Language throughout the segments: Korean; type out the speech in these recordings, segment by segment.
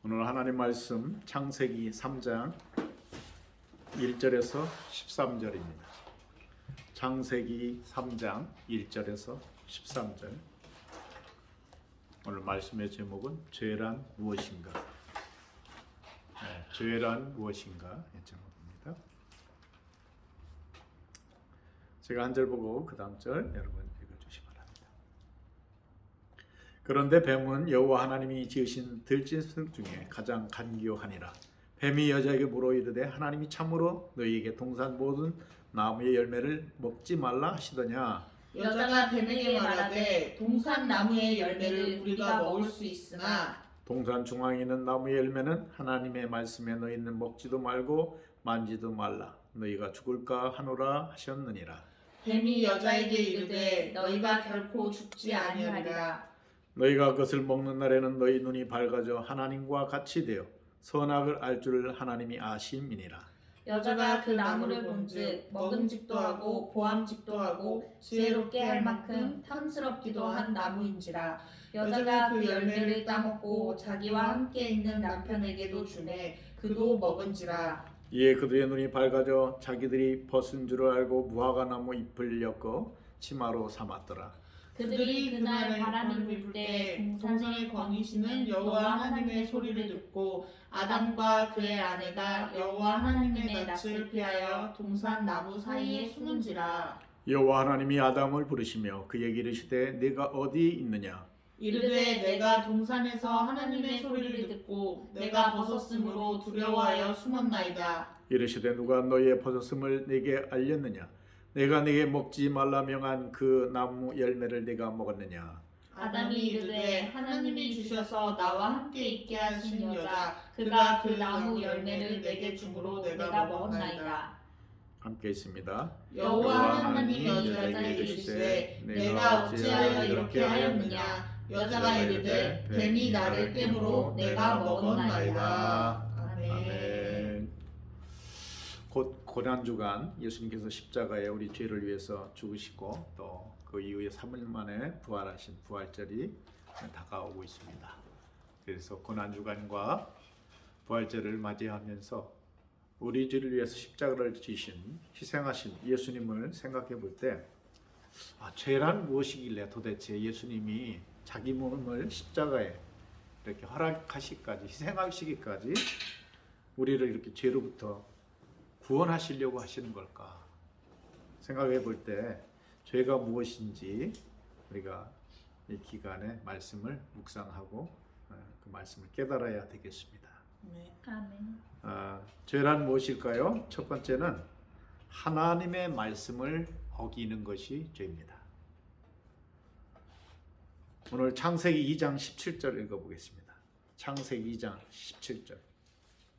오늘 하나님 말씀 창세기 3장 1절에서 13절입니다. 창세기 3장 1절에서 13절. 오늘 말씀의 제목은 죄란 무엇인가? 죄란 무엇인가? 이 제목입니다. 제가 한 절 보고 그 다음 절 여러분 읽어주시기 바랍니다. 그런데 뱀은 여호와 하나님이 지으신 들짐승 중에 가장 간교하니라. 뱀이 여자에게 물어 이르되 하나님이 참으로 너희에게 동산 모든 나무의 열매를 먹지 말라 하시더냐. 여자가 뱀에게 말하되 동산 나무의 열매를 우리가 먹을 수 있으나 동산 중앙에 있는 나무의 열매는 하나님의 말씀에 너희는 먹지도 말고 만지도 말라 너희가 죽을까 하노라 하셨느니라. 뱀이 여자에게 이르되 너희가 결코 죽지 아니하리라. 너희가 그것을 먹는 날에는 너희 눈이 밝아져 하나님과 같이 되어 선악을 알 줄을 하나님이 아심이니라. 여자가 그 나무를 본즉 먹음직도 하고 보암직도 하고 지혜롭게 할 만큼 탐스럽기도 한 나무인지라. 여자가 그 열매를 따먹고 자기와 함께 있는 남편에게도 주매 그도 먹은지라. 이에 그들의 눈이 밝아져 자기들이 벗은 줄을 알고 무화과 나무 잎을 엮어 치마로 삼았더라. 그들이 그날 바람이 불 때 동산에 거니시는 여호와 하나님의 소리를 듣고 아담과 그의 아내가 여호와 하나님의 낯을 피하여 동산 나무 사이에 숨은지라. 여호와 하나님이 아담을 부르시며 그에게 이르시되 네가 어디 있느냐. 이르되 내가 동산에서 하나님의 소리를 듣고 내가 벗었으므로 두려워하여 숨었나이다. 이르시되 누가 너희의 벗었음을 내게 알렸느냐. 내가 네게 먹지 말라 명한 그 나무 열매를 네가 먹었느냐. 아담이 이르되 하나님이 주셔서 나와 함께 있게 하신 여자 그가 그 나무 열매를 내게 주므로 내가 먹었나이다. 함께 있습니다. 여호와 하나님이 여자에게 이르시되 내가 어찌하여 이렇게 하였느냐. 여자가 이르되 뱀이 나를 꿰므로 내가 먹었나이다. 아멘. 곧 고난주간 예수님께서 십자가에 우리 죄를 위해서 죽으시고 또 그 이후에 3일 만에 부활하신 부활절이 다가오고 있습니다. 그래서 고난주간과 부활절을 맞이하면서 우리 죄를 위해서 십자가를 지신 희생하신 예수님을 생각해 볼 때 죄란 무엇이길래 도대체 예수님이 자기 몸을 십자가에 이렇게 허락하시기까지 희생하시기까지 우리를 이렇게 죄로부터 구원하시려고 하시는 걸까 생각해 볼 때 죄가 무엇인지 우리가 이 기간에 말씀을 묵상하고 그 말씀을 깨달아야 되겠습니다. 아멘. 죄란 무엇일까요? 첫 번째는 하나님의 말씀을 어기는 것이 죄입니다. 오늘 창세기 2장 17절 읽어보겠습니다. 창세기 2장 17절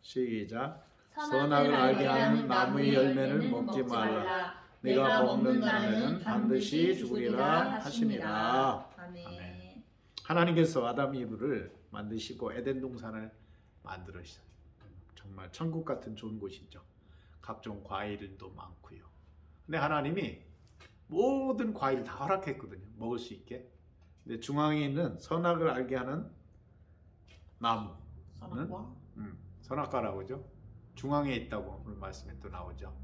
시작. 선악을 알게 하는 나무의 열매는 먹지 말라. 내가 먹는 날에는 반드시 죽으리라 하시니라. 아멘. 하나님께서 아담 이브를 만드시고 에덴 동산을 만들으셨어요. 정말 천국 같은 좋은 곳이죠. 각종 과일도 많고요. 근데 하나님이 모든 과일 다 허락했거든요. 먹을 수 있게. 근데 중앙에 있는 선악을 알게 하는 나무는 선악과라고 하죠. 중앙에 있다고 오늘 말씀에 또 나오죠.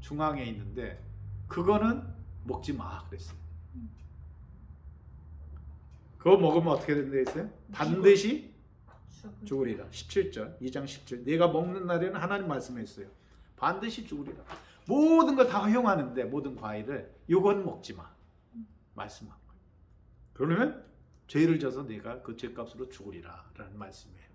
중앙에 있는데 그거는 먹지 마 그랬어요. 그거 먹으면 어떻게 된다 했어요? 반드시 죽으리라. 17절 2장 17절 내가 먹는 날에는 하나님 말씀했어요. 반드시 죽으리라. 모든 걸 다 허용하는데 모든 과일을 이건 먹지 마 말씀한 거예요. 그러면 죄를 져서 내가 그 죄값으로 죽으리라 라는 말씀이에요.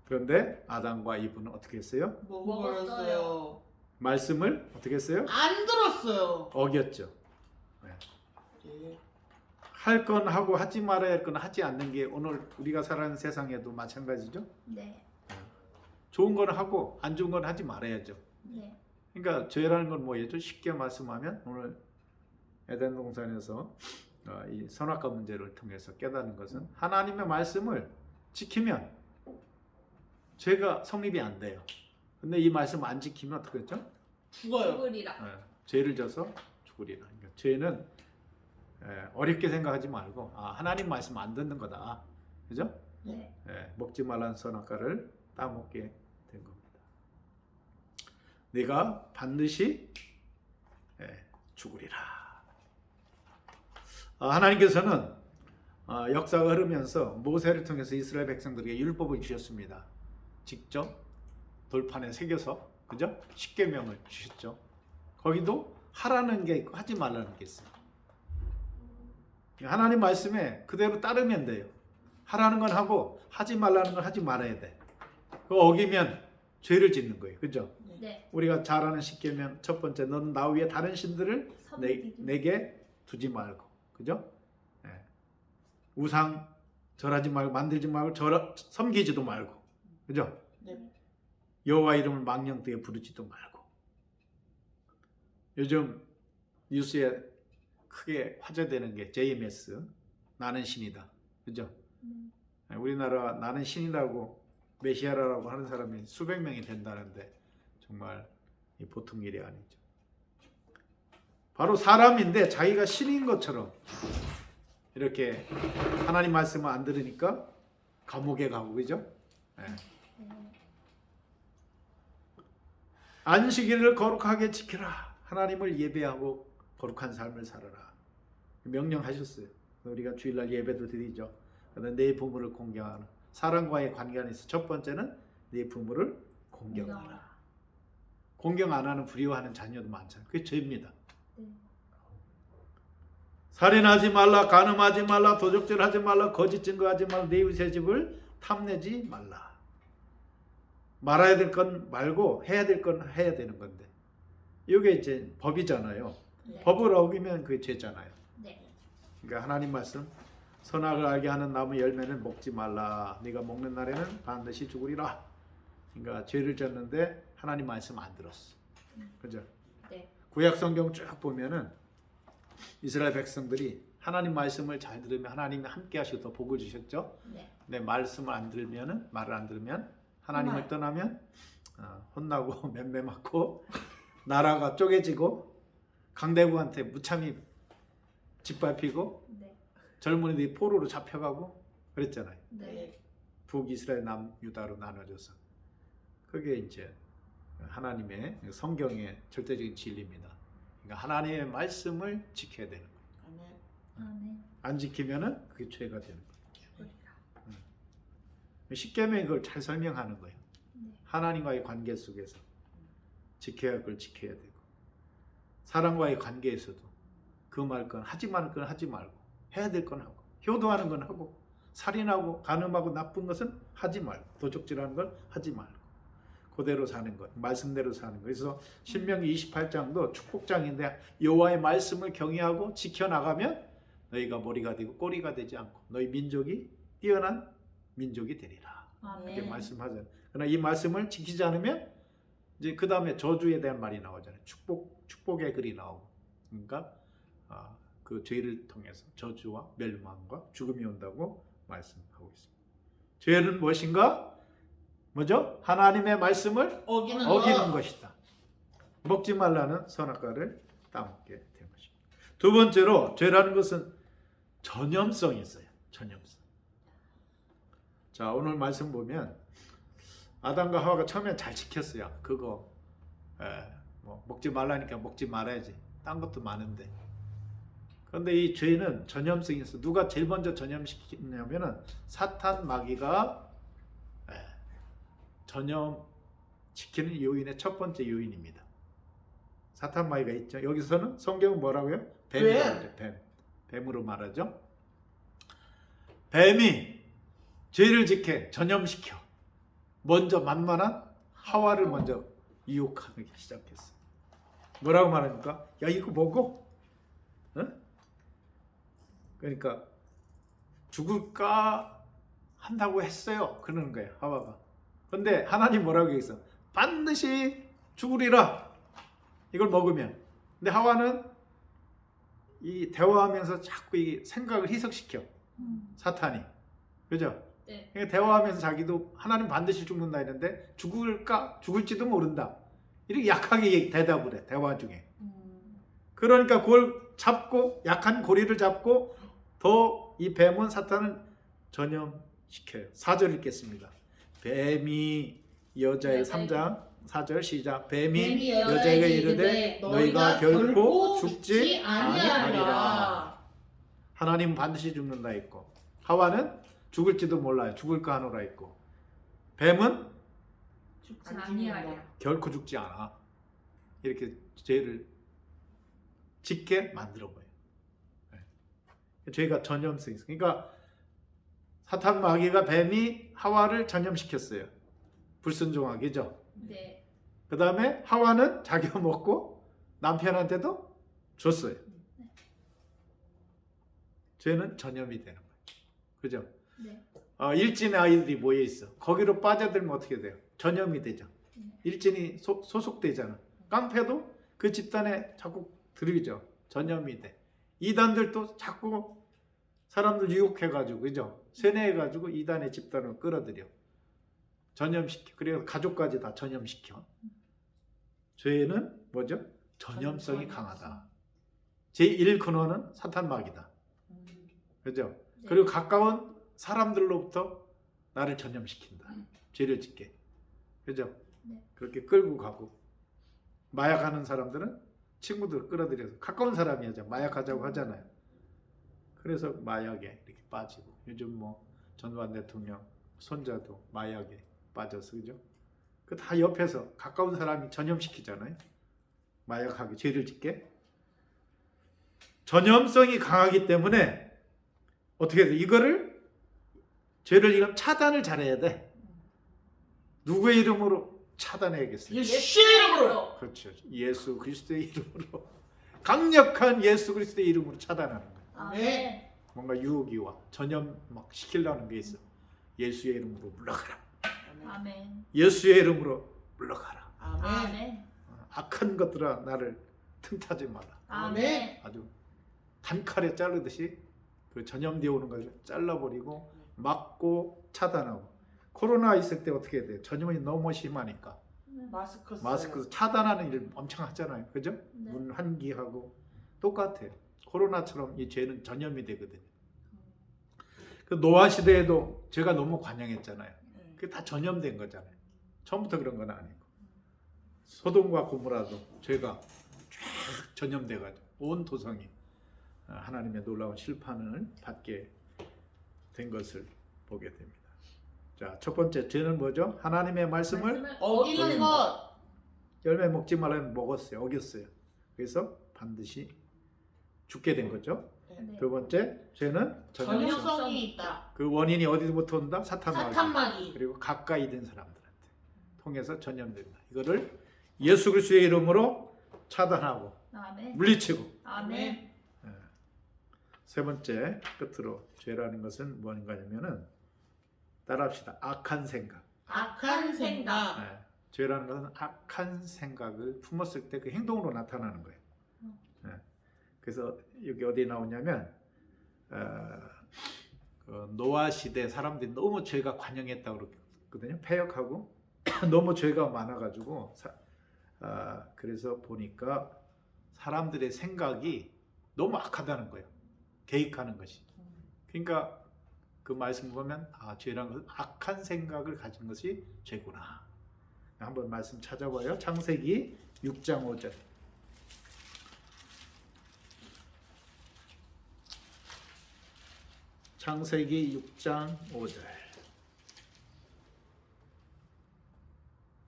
그런데 아담과 이브는 어떻게 했어요? 먹었어요. 말씀을 어떻게 했어요? 안 들었어요. 어겼죠. 네. 할 건 하고 하지 말아야 할 건 하지 않는 게 오늘 우리가 살아가는 세상에도 마찬가지죠. 네. 좋은 건 하고 안 좋은 건 하지 말아야죠. 네. 그러니까 죄라는 건 뭐예요? 쉽게 말씀하면 오늘 에덴 동산에서 이 선악과 문제를 통해서 깨닫는 것은 하나님의 말씀을 지키면 죄가 성립이 안 돼요. 근데 이 말씀 안 지키면 어떻게 했죠? 죽으리라. 죄를 져서 죽으리라. 그러니까 죄는 어렵게 생각하지 말고 하나님 말씀 안 듣는 거다. 그죠? 네. 먹지 말라는 선악과를 따먹게 된 겁니다. 네가 반드시 죽으리라. 하나님께서는 역사가 흐르면서 모세를 통해서 이스라엘 백성들에게 율법을 주셨습니다. 직접 돌판에 새겨서, 그죠? 십계명을 주셨죠. 거기도 하라는 게 있고 하지 말라는 게 있어요. 하나님 말씀에 그대로 따르면 돼요. 하라는 건 하고 하지 말라는 건 하지 말아야 돼. 그거 어기면 죄를 짓는 거예요. 그죠? 네. 우리가 잘 아는 십계명 첫 번째, 너는 나 위에 다른 신들을 내게 두지 말고, 그죠? 우상 절하지 말고, 만들지 말고, 섬기지도 말고, 그죠? 네. 여호와 이름을 망령되게 부르지도 말고. 요즘 뉴스에 크게 화제되는 게 JMS, 나는 신이다, 그죠? 우리나라 나는 신이라고 메시아라고 하는 사람이 수백 명이 된다는데 정말 보통 일이 아니죠. 바로 사람인데 자기가 신인 것처럼 이렇게 하나님 말씀을 안 들으니까 감옥에 가고, 그죠? 안식일을 거룩하게 지키라. 하나님을 예배하고 거룩한 삶을 살아라. 명령하셨어요. 우리가 주일날 예배도 드리죠. 내 부모를 공경하라. 사람과의 관계 안에서 첫 번째는 내 부모를 공경하라. 공경 안 하는 불의화하는 자녀도 많잖아요. 그게 죄입니다. 살인하지 말라, 간음하지 말라, 도적질하지 말라, 거짓 증거하지 말라, 내 이웃의 집을 탐내지 말라. 말아야 될 건 말고 해야 될 건 해야 되는 건데, 이게 이제 법이잖아요. 네. 법을 어기면 그게 죄잖아요. 네. 그러니까 하나님 말씀, 선악을 알게 하는 나무 열매는 먹지 말라. 네가 먹는 날에는 반드시 죽으리라. 그러니까 죄를 졌는데 하나님 말씀 안 들었어. 그죠? 네. 구약 성경 쭉 보면은 이스라엘 백성들이 하나님 말씀을 잘 들으면 하나님이 함께 하시고 더 복을 주셨죠. 내 말씀을 안 들으면은, 말을 안 들으면, 하나님을 떠나면 혼나고 맴매 맞고 나라가 쪼개지고 강대국한테 무참히 짓밟히고 젊은이들이 포로로 잡혀가고 그랬잖아요. 북이스라엘 남유다로 나눠져서. 그게 이제 하나님의 성경의 절대적인 진리입니다. 그러니까 하나님의 말씀을 지켜야 되는 거예요. 안 지키면은 그게 죄가 되는 거예요. 십계명이 그걸 잘 설명하는 거예요. 하나님과의 관계 속에서 지켜야 할 걸 지켜야 되고, 사람과의 관계에서도 그 말 건 하지 말을 건 하지 말고, 해야 될 건 하고, 효도하는 건 하고, 살인하고 간음하고 나쁜 것은 하지 말고, 도적질하는 건 하지 말고, 그대로 사는 것, 말씀대로 사는 것. 그래서 신명기 28장도 축복장인데, 여호와의 말씀을 경외하고 지켜나가면 너희가 머리가 되고 꼬리가 되지 않고 너희 민족이 뛰어난 민족이 되리라. 이렇게 말씀하잖아요. 그러나 이 말씀을 지키지 않으면 이제 그 다음에 저주에 대한 말이 나오잖아요. 축복의 글이 나오고, 그러니까 그 죄를 통해서 저주와 멸망과 죽음이 온다고 말씀하고 있습니다. 죄는 무엇인가? 뭐죠? 하나님의 말씀을 어기는 것이다. 먹지 말라는 선악과를 따먹게 된 것입니다. 두 번째로 죄라는 것은 전염성이 있어요. 전염성. 자, 오늘 말씀 보면 아담과 하와가 처음에 잘 지켰어요. 그거 뭐 먹지 말라니까 먹지 말아야지. 딴 것도 많은데. 그런데 이 죄는 전염성이 있어. 누가 제일 먼저 전염시키냐면은 사탄 마귀가 전염시키는 요인의 첫 번째 요인입니다. 사탄 마귀가 있죠. 여기서는 성경은 뭐라고요? 뱀이라고 뱀. 뱀으로 말하죠. 뱀이 죄를 짓게 전염시켜 먼저 만만한 하와를 먼저 유혹하기 시작했어. 뭐라고 말합니까? 야, 이거 먹어? 응? 그러니까 죽을까 한다고 했어요. 그러는 거예요, 하와가. 근데 하나님 뭐라고 했어? 반드시 죽으리라. 이걸 먹으면. 근데 하와는 이 대화하면서 자꾸 이 생각을 희석시켜. 사탄이. 그죠? 네. 그러니까 대화하면서 자기도 하나님 반드시 죽는다 했는데 죽을까? 죽을지도 모른다. 이렇게 약하게 대답을 해. 대화 중에. 그러니까 그걸 잡고 약한 고리를 잡고 더 이 뱀은 사탄을 전염시키는 시켜요. 4절 읽겠습니다. 뱀이 여자의 3장 4절 시작. 뱀이 여자에게 이르되 너희가 결코 죽지 아니하리라. 하나님은 반드시 죽는다 했고, 하와는 죽을지도 몰라요. 죽을까 하노라 했고, 뱀은 죽지 아니하리라. 결코 죽지 않아. 이렇게 죄를 짓게 만들어 버려요. 죄가 전염성이 있어요. 그러니까 사탄 마귀가 뱀이 하와를 전염시켰어요. 불순종하기죠. 네. 그 다음에 하와는 자기가 먹고 남편한테도 줬어요. 죄는 전염이 되는 거예요. 그죠? 네. 일진의 아이들이 모여 있어. 거기로 빠져들면 어떻게 돼요? 전염이 되죠. 일진이 소속되잖아. 깡패도 그 집단에 자꾸 들이죠. 전염이 돼. 이단들도 자꾸 사람들 유혹해가지고, 그죠? 세뇌해가지고 이단의 집단을 끌어들여. 전염시켜. 그래서 가족까지 다 전염시켜. 죄는 뭐죠? 전염성이 강하다. 제1 근원은 사탄 마귀다. 그죠? 네. 그리고 가까운 사람들로부터 나를 전염시킨다. 죄를 짓게. 그죠? 네. 그렇게 끌고 가고, 마약하는 사람들은 친구들 끌어들여서, 가까운 사람이죠. 마약하자고 하잖아요. 그래서 마약에 이렇게 빠지고, 요즘 뭐 전두환 대통령 손자도 마약에 빠져서, 그죠? 그 다 옆에서 가까운 사람이 전염시키잖아요. 마약하게, 죄를 짓게. 전염성이 강하기 때문에 어떻게 돼? 이거를, 죄를 이런 차단을 잘해야 돼. 누구의 이름으로 차단해야겠어요? 예수의 이름으로. 그렇죠. 예수 그리스도의 이름으로, 강력한 예수 그리스도의 이름으로 차단하는 거예요. 아멘. 뭔가 유혹이 와, 전염 막 시키려는 게 있어. 예수의 이름으로 물러가라. 아멘. 예수의 이름으로 물러가라. 아멘. 악한 것들아 나를 틈타지 마라. 아멘. 아주 단칼에 자르듯이 그 전염되어 오는 것을 잘라버리고 막고 차단하고. 코로나 있을 때 어떻게 돼요? 전염이 너무 심하니까 마스크 차단하는 일을 엄청 하잖아요. 그죠? 네. 문 환기하고 똑같아요. 코로나처럼 이 죄는 전염이 되거든요. 그 노아 시대에도 죄가 너무 관영했잖아요. 그게 다 전염된 거잖아요. 처음부터 그런 건 아니고. 소돔과 고모라도 죄가 쫙 전염돼가지고 온 도성이 하나님의 놀라운 심판을 받게 된 것을 보게 됩니다. 자, 첫 번째 죄는 뭐죠? 하나님의 말씀을 어기는 것. 열매 먹지 말라면 먹었어요. 어겼어요. 그래서 반드시 죽게 된 거죠. 네. 두 번째 죄는 전염성. 전염성이 있다. 그 원인이 어디부터 온다? 사탄 마귀. 사탄마귀. 그리고 가까이 된 사람들한테 통해서 전염된다. 이거를 예수 그리스도의 이름으로 차단하고 아멘. 물리치고. 아멘. 세 번째 끝으로 죄라는 것은 뭔가냐면은, 따라합시다. 악한 생각. 악한 생각. 네. 죄라는 것은 악한 생각을 품었을 때 그 행동으로 나타나는 거예요. 네. 그래서 여기 어디 나오냐면 그 노아 시대 사람들이 너무 죄가 관영했다고 그러거든요. 패역하고 너무 죄가 많아가지고 그래서 보니까 사람들의 생각이 너무 악하다는 거예요. 개입하는 것이. 그러니까 그 말씀 보면 죄라는 것은 악한 생각을 가진 것이 죄구나. 한번 말씀 찾아봐요. 창세기 6장 5절. 창세기 6장 5절.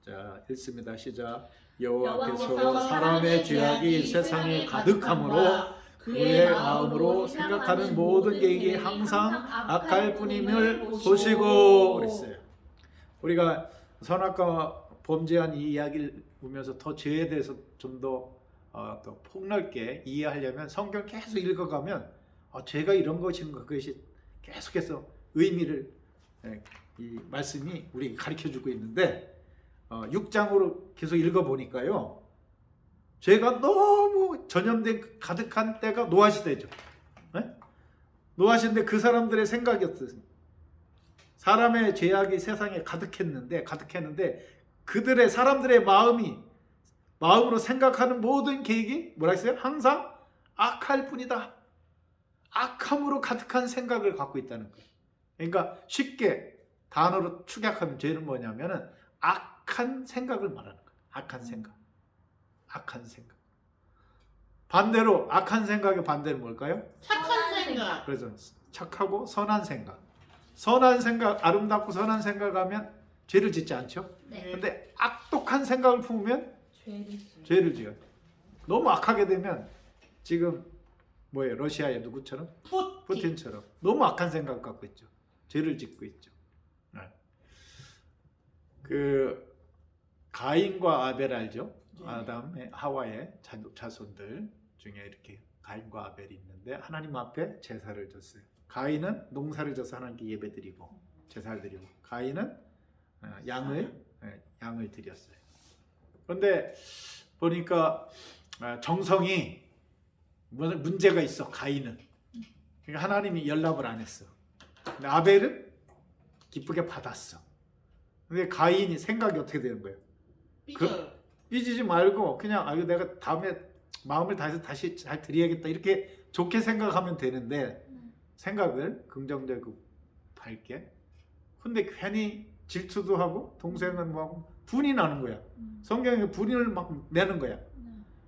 자, 읽습니다. 시작. 여호와께서 사람의 죄악이 세상에 가득함으로 그의 마음으로 생각하는 모든 계획이 항상 악할 뿐임을 보시고 그랬어요. 우리가 선악과 범죄한 이 이야기를 보면서 더 죄에 대해서 좀 더 더 폭넓게 이해하려면 성경 계속 읽어가면 죄가 이런 것인가, 그것이 계속해서 의미를, 이 말씀이 우리에게 가르쳐주고 있는데 6장으로 계속 읽어보니까요, 죄가 너무 전염된 가득한 때가 노아 시대죠. 노아 시대인데 그 사람들의 생각이 어떻습니까? 사람의 죄악이 세상에 가득했는데 그들의 사람들의 마음으로 생각하는 모든 계획이 뭐라 했어요? 항상 악할 뿐이다. 악함으로 가득한 생각을 갖고 있다는 거예요. 그러니까 쉽게 단어로 축약하면 죄는 뭐냐면은 악한 생각을 말하는 거예요. 악한 생각. 악한 생각. 반대로 악한 생각의 반대는 뭘까요? 착한 생각. 그래서 착하고 선한 생각. 선한 생각, 아름답고 선한 생각하면 죄를 짓지 않죠? 네. 근데 악독한 생각을 품으면 죄를 지어요. 너무 악하게 되면 지금 뭐예요? 러시아의 누구처럼? 푸틴처럼 너무 악한 생각 갖고 있죠. 죄를 짓고 있죠. 네. 그 가인과 아벨 알죠? 네. 아담의 하와의 자손들 중에 이렇게 가인과 아벨이 있는데 하나님 앞에 제사를 졌어요. 가인은 농사를 져서 하나님께 예배드리고 제사를 드리고 가인은 양을 드렸어요. 그런데 보니까 정성이 문제가 있어. 가인은 그러니까 하나님이 연락을 안 했어. 근데 아벨은 기쁘게 받았어. 근데 가인이 생각이 어떻게 되는 거예요? 삐지지 말고 그냥 이거 내가 다음에 마음을 다해서 다시 잘 드려야겠다 이렇게 좋게 생각하면 되는데 생각을 긍정적이고 밝게. 근데 괜히 질투도 하고 동생은 뭐 분이 나는 거야. 성경에 분을 막 내는 거야.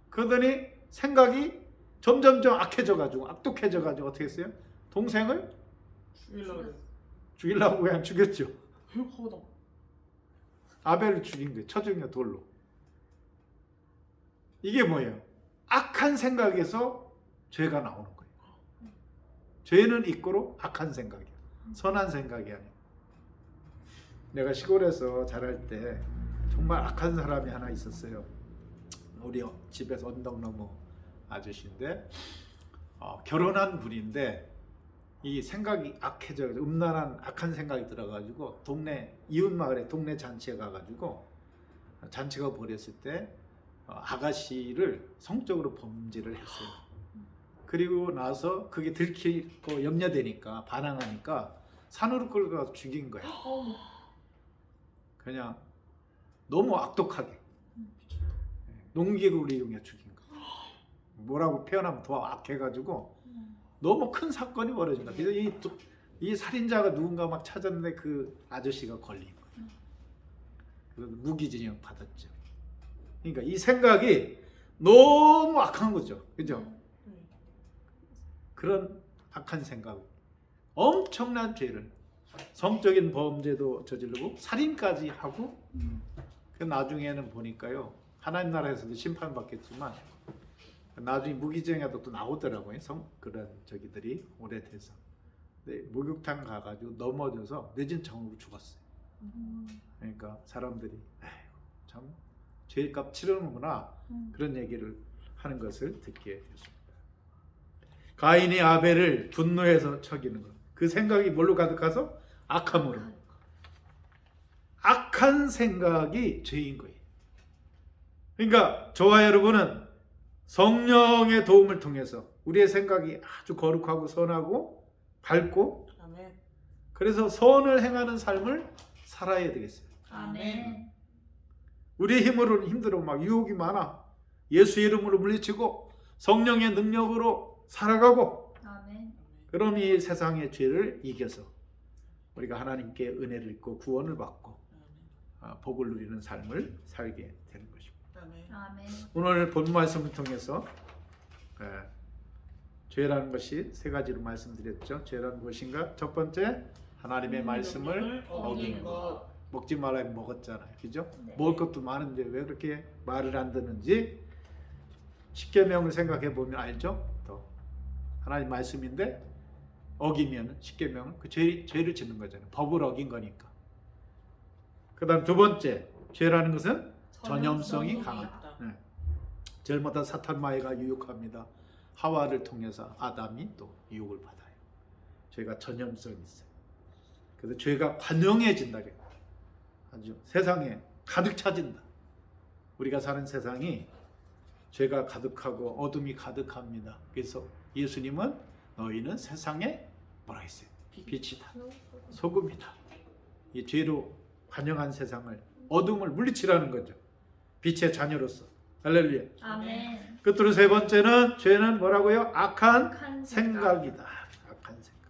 그러더니 생각이 점점점 악해져가지고 악독해져가지고 어떻게 했어요? 동생을 죽이려고 그냥 죽였죠. 아벨을 죽인 거예요. 쳐죽여 돌로. 이게 뭐예요? 악한 생각에서 죄가 나오는 거예요. 죄는 있고로 악한 생각이야. 선한 생각이 아니야. 내가 시골에서 자랄 때 정말 악한 사람이 하나 있었어요. 우리 집에서 언덕 너머 아저씨인데 결혼한 분인데 이 생각이 악해져 음란한 악한 생각이 들어가지고 동네 이웃 마을에 동네 잔치에 가가지고 잔치가 벌였을 때 아가씨를 성적으로 범죄를 했어요. 그리고 나서 그게 들키고 염려되니까 반항하니까 산으로 끌고 가서 죽인 거야. 그냥 너무 악독하게 농기구를 이용해 죽인 거야. 뭐라고 표현하면 더 악해가지고 너무 큰 사건이 벌어진 거야. 그래서 이 살인자가 누군가 막 찾았는데 그 아저씨가 걸린 거야. 그래서 무기징역 받았죠. 그러니까 이 생각이 너무 악한 거죠. 그죠? 그런 악한 생각, 엄청난 죄를 성적인 범죄도 저지르고 살인까지 하고 그 나중에는 보니까요 하나님 나라에서도 심판받겠지만 나중에 무기징역도 또 나오더라고요. 그런 저기들이 오래돼서 목욕탕 가가지고 넘어져서 뇌진 청으로 죽었어요. 그러니까 사람들이 아이고 참 죄값 치르는구나 그런 얘기를 하는 것을 듣게 됐습니다. 가인이 아벨을 분노해서 쳐기는 것. 그 생각이 뭘로 가득해서 악함으로. 악한 생각이 죄인 거예요. 그러니까 저와 여러분은 성령의 도움을 통해서 우리의 생각이 아주 거룩하고 선하고 밝고 그래서 선을 행하는 삶을 살아야 되겠어요. 아멘. 우리의 힘으로는 힘들어 막 유혹이 많아. 예수 이름으로 물리치고 성령의 능력으로 살아가고 아멘. 그럼 이 세상의 죄를 이겨서 우리가 하나님께 은혜를 입고 구원을 받고 복을 누리는 삶을 살게 되는 것입니다. 아멘. 오늘 본 말씀을 통해서 죄라는 것이 세 가지로 말씀드렸죠. 죄라는 것인가? 첫 번째 하나님의 말씀을 어긴 것. 먹지 말라고 먹었잖아요. 그죠? 네. 먹을 것도 많은데 왜 그렇게 말을 안 듣는지 십계명을 생각해 보면 알죠? 또 하나님 말씀인데 어기면 십계명은 그 죄를 짓는 거잖아요. 법을 어긴 거니까. 그다음 두 번째 죄라는 것은 전염성이 강하다. 네. 젊었던 사탄 마귀가 유혹합니다. 하와를 통해서 아담이 또 유혹을 받아요. 죄가 전염성이 있어요. 그래서 죄가 관영해진다. 아주 세상에 가득 차진다. 우리가 사는 세상이 죄가 가득하고 어둠이 가득합니다. 그래서 예수님은 너희는 세상에 뭐라 했어요? 빛이다. 소금이다. 이 죄로 관영한 세상을 어둠을 물리치라는 거죠. 빛의 자녀로서. 할렐루야. 아멘. 끝으로 세 번째는 죄는 뭐라고요? 악한 악한 생각이다. 악한 생각.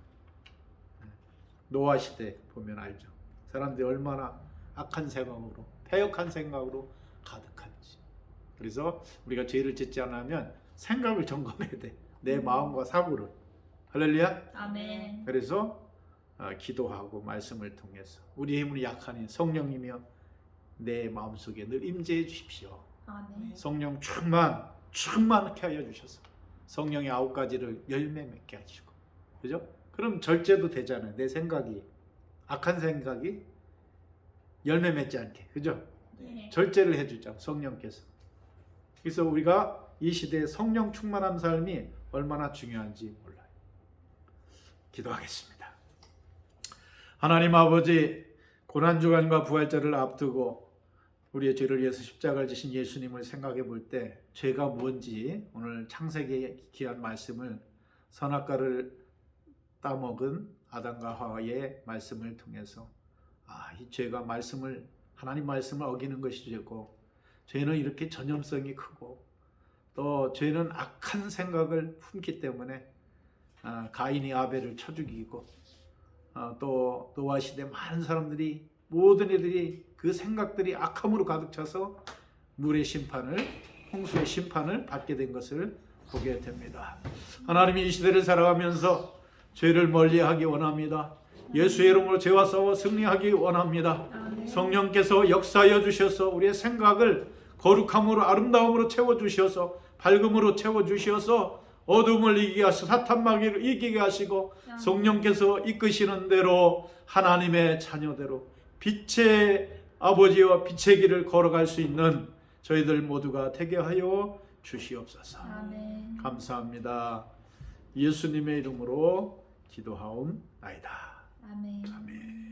노아 시대 보면 알죠. 사람들이 얼마나 악한 생각으로, 패역한 생각으로 가득한지. 그래서 우리가 죄를 짓지 않으면 생각을 점검해야 돼. 내 마음과 사고를. 할렐루야. 아멘. 그래서 기도하고 말씀을 통해서 우리 힘은 약하니 성령이며 내 마음속에 늘 임재해 주십시오. 아멘. 성령 충만케 하여 주셔서 성령의 9가지를 열매 맺게 하시고, 그죠? 그럼 절제도 되잖아요. 내 생각이, 악한 생각이 열매 맺지 않게, 그죠? 네. 절제를 해주죠, 성령께서. 그래서 우리가 이 시대에 성령 충만한 삶이 얼마나 중요한지 몰라요. 기도하겠습니다. 하나님 아버지, 고난주간과 부활절을 앞두고 우리의 죄를 위해서 십자가를 지신 예수님을 생각해 볼 때 죄가 뭔지 오늘 창세기의 귀한 말씀을 선악과를 따먹은 아담과 하와의 말씀을 통해서 이 죄가 하나님 말씀을 어기는 것이 죄고, 죄는 이렇게 전염성이 크고, 또 죄는 악한 생각을 품기 때문에 가인이 아벨을 쳐 죽이고, 또 노아 시대 많은 사람들이, 모든 애들이 그 생각들이 악함으로 가득 차서 물의 심판을, 홍수의 심판을 받게 된 것을 보게 됩니다. 하나님이 이 시대를 살아가면서 죄를 멀리하기 원합니다. 예수의 이름으로 죄와 싸워 승리하기 원합니다. 아멘. 성령께서 역사하여 주셔서 우리의 생각을 거룩함으로, 아름다움으로 채워주셔서, 밝음으로 채워주셔서 어둠을 이기게 하시고 사탄 마귀를 이기게 하시고, 성령께서 이끄시는 대로 하나님의 자녀대로 빛의 아버지와 빛의 길을 걸어갈 수 있는 저희들 모두가 되게 하여 주시옵소서. 아멘. 감사합니다. 예수님의 이름으로 기도하옵나이다. 아멘. 아멘.